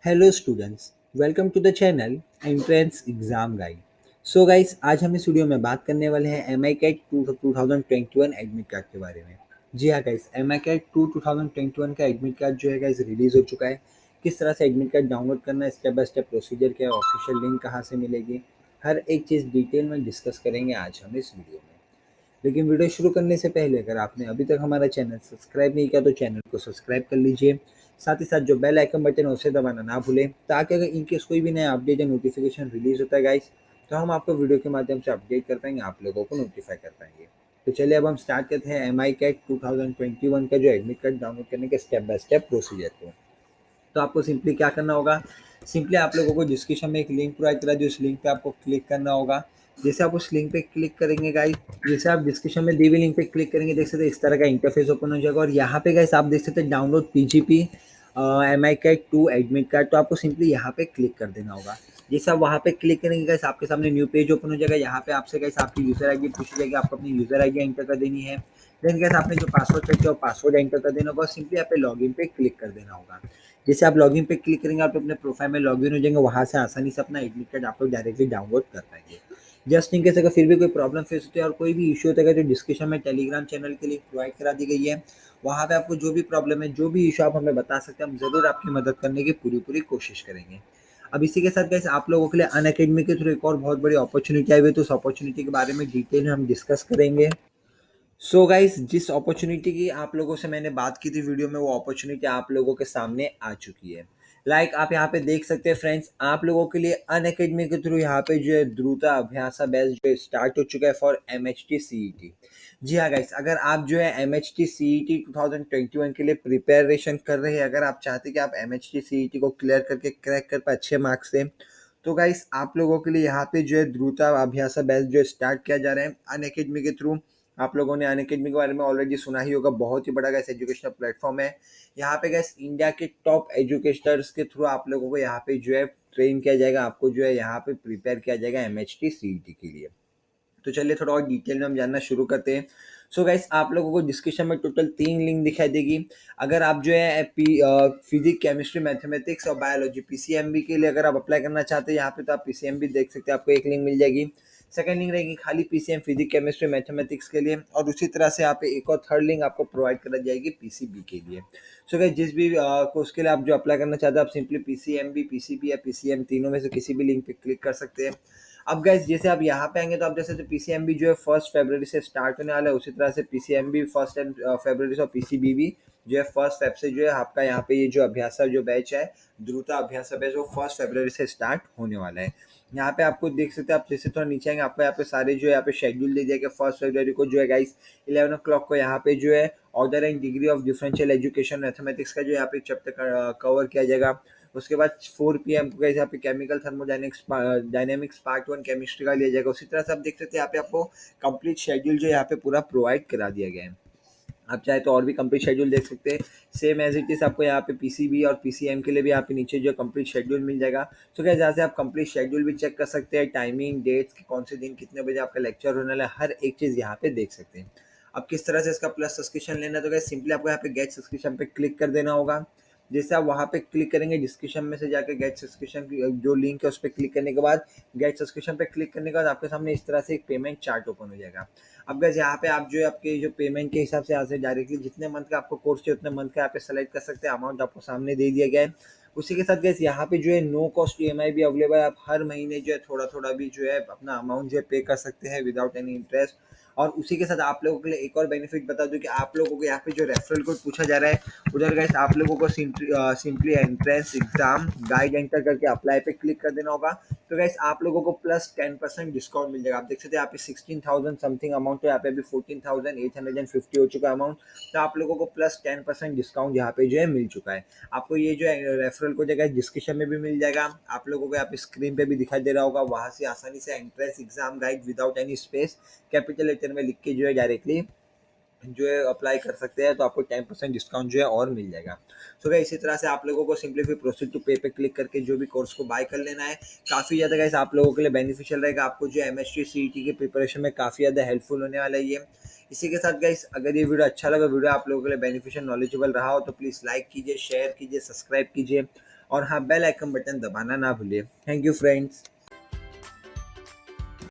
Hello students, welcome to the channel entrance exam guide. So guys, आज हम इस video में बात करने वाले हैं M I CAT 2021 admit card के बारे में। जी हाँ गाइस, एम आई कैट 2021 का एडमिट कार्ड जो है गाइस रिलीज हो चुका है। किस तरह से एडमिट कार्ड डाउनलोड करना है, स्टेप बाय स्टेप प्रोसीजर क्या है, ऑफिशियल लिंक कहाँ से मिलेगी, हर एक चीज़ डिटेल में डिस्कस करेंगे आज हम इस वीडियो में। लेकिन वीडियो शुरू करने से पहले अगर आपने अभी तक हमारा चैनल सब्सक्राइब नहीं किया तो चैनल को सब्सक्राइब कर लीजिए। साथ ही साथ जो बेल आइकन बटन है उसे दबाना ना भूलें, ताकि अगर इनकेस कोई भी नया अपडेट या नोटिफिकेशन रिलीज होता है गाइस, तो हम आपको वीडियो के माध्यम से अपडेट कर पाएंगे, आप लोगों को नोटिफाई कर पाएंगे। तो चलिए अब हम स्टार्ट करते हैं एम आई कैट 2021 का जो एडमिट कार्ड डाउनलोड करने के स्टेप बाय स्टेप प्रोसीजर को। तो आपको सिंपली क्या करना होगा, सिंपली आप लोगों को डिस्क्रिप्शन में एक लिंक प्रोवाइड करा है, उस लिंक पे आपको क्लिक करना होगा। जैसे आप उस लिंक पे क्लिक करेंगे गाइस, जैसे आप डिस्क्रिप्शन में दी हुई लिंक पे क्लिक करेंगे, देख सकते हैं इस तरह का इंटरफेस ओपन हो जाएगा। और यहाँ पे गाइस आप देख सकते हैं download PGP M I cat 2 admit card. तो आपको सिंपली यहाँ पे क्लिक कर देना होगा। जैसे आप वहाँ पे क्लिक करेंगे गाइस, आपके सामने न्यू पेज ओपन हो जाएगा। यहाँ पे आपसे गाइस आपकी यूजर आईडी पूछी जाएगी, आपको अपनी यूजर आईडी एंटर कर देनी है। देन गाइस आपने जो पासवर्ड सेट किया वो पासवर्ड एंटर कर देना होगा। सिंपली यहाँ पे लॉगिन पे क्लिक कर देना होगा। जैसे आप लॉगिन पे क्लिक करेंगे, आप अपने प्रोफाइल में लॉगिन हो जाएंगे, वहाँ से आसानी से अपना एडमिट कार्ड आप लोग डायरेक्टली डाउनलोड कर पाएंगे। जस्ट इन केस अगर फिर भी कोई प्रॉब्लम फेस होती है और कोई भी इशू होता है, तो डिस्क्रिप्शन में टेलीग्राम चैनल के लिंक प्रोवाइड करा दी गई है। वहाँ पे आपको जो भी प्रॉब्लम है, जो भी इशू आप हमें बता सकते हैं, हम ज़रूर आपकी मदद करने की पूरी पूरी कोशिश करेंगे। अब इसी के साथ गाइस आप लोगों के लिए अनअकैडमी के थ्रू एक और बहुत बड़ी अपॉर्चुनिटी आई हुई है, तो उस अपॉर्चुनिटी के बारे में डिटेल में हम डिस्कस करेंगे। सो गाइस, जिस अपॉर्चुनिटी की आप लोगों से मैंने बात की थी वीडियो में, वो अपॉर्चुनिटी आप लोगों के सामने आ चुकी है। आप यहाँ पे देख सकते हैं फ्रेंड्स, आप लोगों के लिए अनअकैडमी के थ्रू यहाँ पे जो है द्रुता अभ्यासा बैच जो है स्टार्ट हो चुका है for M H T C E T. जी हाँ गाइस, अगर आप जो है M H T C E T 2021 के लिए प्रिपरेशन कर रहे हैं, अगर आप चाहते हैं कि आप M H T C E T को क्लियर करके क्रैक कर पाए अच्छे मार्क्स से, तो गाइस आप लोगों के लिए यहाँ पे जो है द्रुता अभ्यासा बैच जो स्टार्ट किया जा रहा है अनअकैडमी के थ्रू। आप लोगों ने अनअकैडमी के बारे में ऑलरेडी सुना ही होगा, बहुत ही बड़ा गैस एजुकेशनल प्लेटफॉर्म है। यहाँ पे गैस इंडिया के टॉप एजुकेटर्स के थ्रू आप लोगों को यहाँ पे जो है ट्रेन किया जाएगा, आपको जो है यहाँ पे प्रिपेयर किया जाएगा M H T C E T के लिए। तो चलिए थोड़ा और डिटेल में हम जानना शुरू करते हैं। सो गाइस, आप लोगों को डिस्क्रिप्शन में टोटल 3 लिंक दिखाई देगी। अगर आप जो है फिजिक्स, केमिस्ट्री, मैथमेटिक्स और बायोलॉजी पीसीएमबी के लिए अगर आप अप्लाई करना चाहते हैं यहाँ पे, तो आप पीसीएमबी देख सकते हैं, आपको एक लिंक मिल जाएगी। सेकंड लिंक रहेगी खाली पीसीएम फिजिक्स, केमिस्ट्री, मैथमेटिक्स के लिए। और उसी तरह से यहाँ पे एक और थर्ड लिंक आपको प्रोवाइड करा जाएगी पीसीबी के लिए। सो गाइस, जिस भी कोर्स के लिए आप जो अप्लाई करना चाहते हैं, आप सिंपली पीसीएमबी, पीसीबी या पीसीएम तीनों में से किसी भी लिंक पे क्लिक कर सकते हैं। अब गाइस, जैसे आप यहाँ पे आएंगे तो आप जैसे पीसीएमबी जो है 1 फरवरी से स्टार्ट होने वाला है, उसी तरह से पीसीएमबी 1 फरवरी से और पीसीबी भी जो है 1 फेब से जो है आपका यहाँ पे ये जो अभ्यासा जो बैच है, द्रुता अभ्यासा बैच, वो 1 फरवरी से स्टार्ट होने वाला है। यहाँ पे आपको देख सकते हैं, आप जैसे थोड़ा नीचे आएंगे, आपको यहाँ पे सारे जो है यहाँ पे शेड्यूल दे दिया कि 1 फरवरी को जो है गाइस 11 o'clock को यहाँ पे जो है order and degree of differential education mathematics का जो यहाँ पे चैप्टर कवर किया जाएगा। उसके बाद 4 PM को यहाँ पे chemical thermodynamics dynamics part 1 chemistry का लिया जाएगा। उसी तरह से आप देख सकते हैं यहाँ पे आपको कंप्लीट शेड्यूल जो यहाँ पे पूरा प्रोवाइड करा दिया गया है। आप चाहे तो और भी कंप्लीट शेड्यूल देख सकते हैं, सेम एज इट इज आपको यहाँ पे पीसीबी और पीसीएम के लिए भी यहाँ पे नीचे जो कंप्लीट शेड्यूल मिल जाएगा। तो क्या जहाँ से आप कंप्लीट शेड्यूल भी चेक कर सकते हैं, टाइमिंग, डेट्स कि कौन से दिन कितने बजे आपका लेक्चर होने वाला है, हर एक चीज़ यहाँ पे देख सकते हैं। अब किस तरह से इसका प्लस सब्सक्रिप्शन लेना है, तो क्या सिंपली आपको यहाँ पे गेट सब्सक्रिप्शन पे क्लिक कर देना होगा। जैसे आप वहाँ पे क्लिक करेंगे, डिस्क्रिप्शन में से जाकर गेट सब्सक्रिप्शन की जो लिंक है उस पर क्लिक करने के बाद, गेट सब्सक्रिप्शन पे क्लिक करने के बाद आपके सामने इस तरह से एक पेमेंट चार्ट ओपन हो जाएगा। अब गैस यहाँ पे आप जो है आपके जो पेमेंट के हिसाब से यहाँ से डायरेक्टली जितने मंथ का आपको कोर्स चाहिए उतने मंथ का यहाँ पे सेलेक्ट कर सकते हैं, अमाउंट आपको सामने दे दिया गया है। उसी के साथ गैस यहाँ पे जो है नो कॉस्ट ईएमआई भी अवेलेबल है, आप हर महीने जो है थोड़ा थोड़ा भी जो है अपना अमाउंट जो है पे कर सकते हैं विदाउट एनी इंटरेस्ट। और उसी के साथ आप लोगों के लिए एक और बेनिफिट बता दूं कि आप लोगों को यहाँ पे जो रेफरल कोड पूछा जा रहा है, उधर गैस आप लोगों को simply entrance exam guide enter करके अप्लाई पे क्लिक कर देना होगा। तो गैस आप लोगों को प्लस 10% डिस्काउंट मिल जाएगा। आप देख सकते हैं यहाँ पे 16,000 समथिंग अमाउंट है, यहाँ पे अभी 14,850 हो चुका अमाउंट। तो आप लोगों को प्लस 10% डिस्काउंट यहाँ पे जो है मिल चुका है। आपको ये जो है रेफरल को जगह डिस्क्रिप्शन में भी मिल जाएगा, आप लोगों को यहाँ पे स्क्रीन पे भी दिखाई दे रहा होगा, वहाँ से आसानी से entrance exam guide without any space capital letter में लिख के जो है डायरेक्टली जो है अप्लाई कर सकते हैं, तो आपको 10% डिस्काउंट जो है और मिल जाएगा। सो गाइस, इसी तरह से आप लोगों को सिंपली फिर प्रोसीड टू पे पे क्लिक करके जो भी कोर्स को बाय कर लेना है। काफ़ी ज़्यादा गाइस आप लोगों के लिए बेनिफिशियल रहेगा, आपको जो M H T C E T की प्रिपरेशन में काफ़ी ज़्यादा हेल्पफुल होने वाला है ये। इसी के साथ गाइस, अगर ये वीडियो अच्छा लगा, वीडियो आप लोगों के लिए बेनिफिशियल नॉलेजेबल रहा हो, तो प्लीज़ लाइक कीजिए, शेयर कीजिए, सब्सक्राइब कीजिए। और हाँ, बेल आइकन बटन दबाना ना भूलिए। Thank you friends.